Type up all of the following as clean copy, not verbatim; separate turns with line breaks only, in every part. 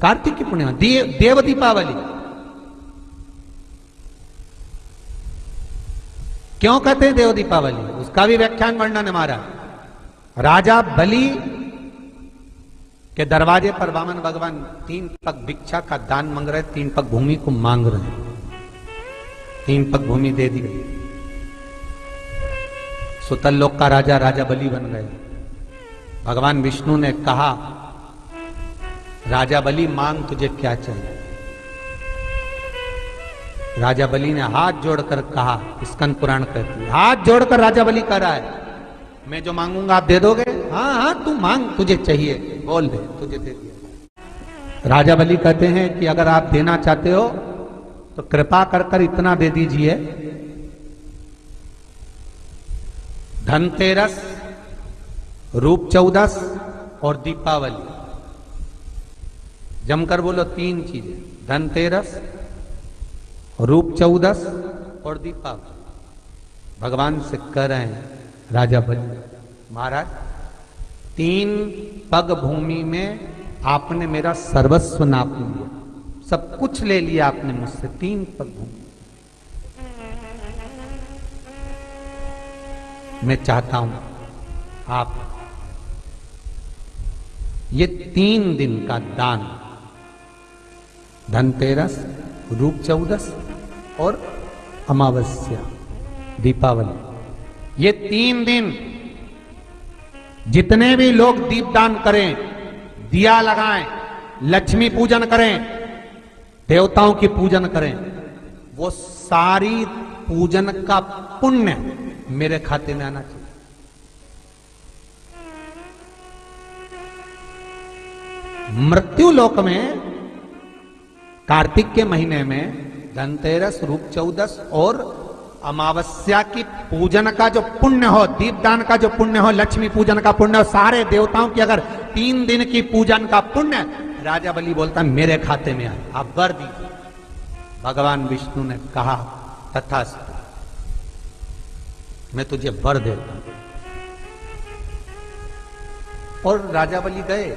कार्तिक की पूर्णिमा, देव दीपावली। क्यों कहते हैं देव दीपावली, उसका भी व्याख्यान वर्णन हमारा। राजा बलि के दरवाजे पर वामन भगवान 3 पग भिक्षा का दान मांग रहे, 3 पग भूमि को मांग रहे, 3 पग भूमि दे दी गई। सुतल लोक का राजा राजा बलि बन गए। भगवान विष्णु ने कहा, राजा बलि मांग तुझे क्या चाहिए। राजा बलि ने हाथ जोड़कर कहा, स्कंद पुराण कहती है, हाथ जोड़कर राजा बलि कह रहा है, मैं जो मांगूंगा आप दे दोगे। हाँ हाँ तू मांग, तुझे चाहिए बोल दे, तुझे दे दिया। राजा बलि कहते हैं कि अगर आप देना चाहते हो तो कृपा कर कर इतना दे दीजिए, धनतेरस, रूप चौदस और दीपावली। जमकर बोलो 3 चीजें, धनतेरस, रूप चौदस और दीपावली। भगवान से कह रहे हैं राजा बलि, महाराज 3 पग भूमि में आपने मेरा सर्वस्व नाप लिया, सब कुछ ले लिया आपने मुझसे, 3 पग भूमि। मैं चाहता हूं आप ये 3 दिन का दान, धनतेरस, रूप चौदस और अमावस्या, दीपावली, ये 3 दिन जितने भी लोग दीपदान करें, दिया लगाएं, लक्ष्मी पूजन करें, देवताओं की पूजन करें, वो सारी पूजन का पुण्य मेरे खाते में आना चाहिए। मृत्यु लोक में कार्तिक के महीने में धनतेरस, रूप चौदस और अमावस्या की पूजन का जो पुण्य हो, दीपदान का जो पुण्य हो, लक्ष्मी पूजन का पुण्य हो, सारे देवताओं की अगर 3 दिन की पूजन का पुण्य, राजा बलि बोलता मेरे खाते में आए, आप वर दीजिए। भगवान विष्णु ने कहा तथास्तु, मैं तुझे वर देता हूं। और राजा बलि गए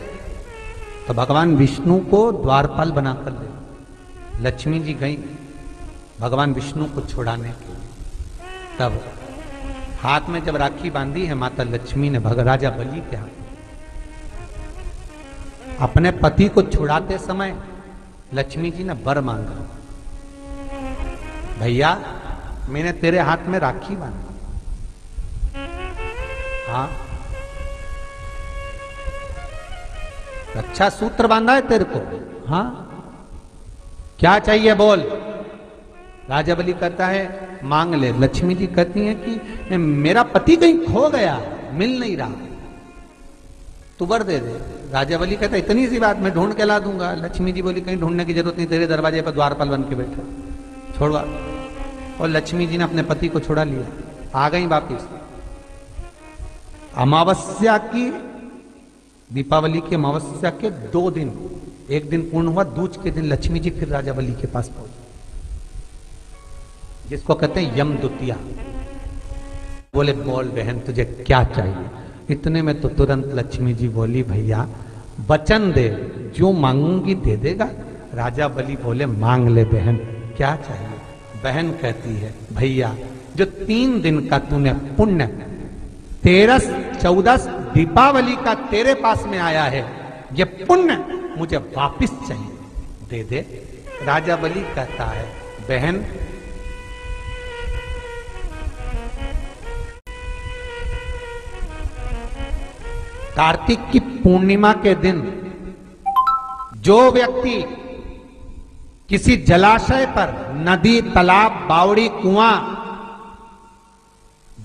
तो भगवान विष्णु को द्वारपाल बनाकर ले, लक्ष्मी जी गई भगवान विष्णु को छुड़ाने के लिए। तब हाथ में जब राखी बांधी है माता लक्ष्मी ने राजा बलि के हाथ, अपने पति को छुड़ाते समय लक्ष्मी जी ने वर मांगा, भैया मैंने तेरे हाथ में राखी बांधी, हाँ रक्षा सूत्र बांधा है तेरे को, हाँ क्या चाहिए बोल। राजा बलि कहता है मांग ले। लक्ष्मी जी कहती हैं कि मेरा पति कहीं खो गया, मिल नहीं रहा, तू वर दे दे। राजा बलि कहता है इतनी सी बात, मैं ढूंढ के ला दूंगा। लक्ष्मी जी बोली कहीं ढूंढने की जरूरत नहीं, तेरे दरवाजे पर द्वारपाल बन के बैठे, छोड़वा। और लक्ष्मी जी ने अपने पति को छुड़ा लिया, आ गई वापिस। अमावस्या की, दीपावली की अमावस्या के 2 दिन, एक दिन पूर्ण हुआ, दूज के दिन लक्ष्मी जी फिर राजा बलि के पास पहुंचे, जिसको कहते हैं यम द्वितीया। बोले बोल बहन तुझे क्या चाहिए। इतने में तो तुरंत लक्ष्मी जी बोली भैया वचन दे, जो मांगूंगी दे देगा। राजा बलि बोले मांग ले बहन, क्या चाहिए। बहन कहती है भैया जो 3 दिन का तूने पुण्य, 13, 14 दीपावली का तेरे पास में आया है, ये पुण्य मुझे वापिस चाहिए, दे दे। राजा बलि कहता है बहन कार्तिक की पूर्णिमा के दिन जो व्यक्ति किसी जलाशय पर, नदी, तालाब, बावड़ी, कुआं,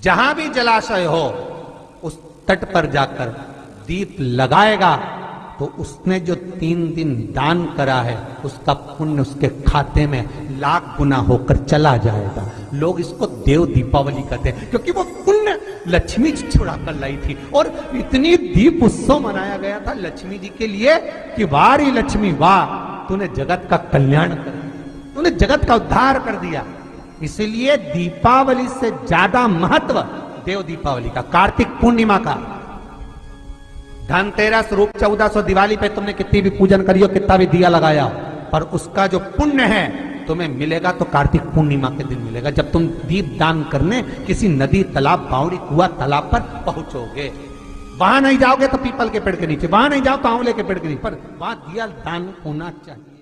जहां भी जलाशय हो उस तट पर जाकर दीप लगाएगा तो उसने जो 3 दिन दान करा है उसका पुण्य उसके खाते में लाख गुना होकर चला जाएगा। लोग इसको देव दीपावली कहते हैं क्योंकि वो पुण्य लक्ष्मी जी छुड़ा कर लाई थी और इतनी दीप उत्सव मनाया गया था लक्ष्मी जी के लिए कि वाह रे लक्ष्मी वाह, तूने जगत का कल्याण कर दिया, तूने जगत का उद्धार कर दिया। इसीलिए दीपावली से ज्यादा महत्व देव दीपावली का, कार्तिक पूर्णिमा का। धनतेरस, रूप 1400, दिवाली पे तुमने कितनी भी पूजन करी हो, कितना भी दिया लगाया, पर उसका जो पुण्य है तुम्हें मिलेगा तो कार्तिक पूर्णिमा के दिन मिलेगा, जब तुम दीप दान करने किसी नदी, तालाब, बावड़ी, कुआं, तालाब पर पहुंचोगे। वहां नहीं जाओगे तो पीपल के पेड़ के नीचे, वहां नहीं जाओ तो आंवले के पेड़ के नीचे, पर वहां दिया दान होना चाहिए।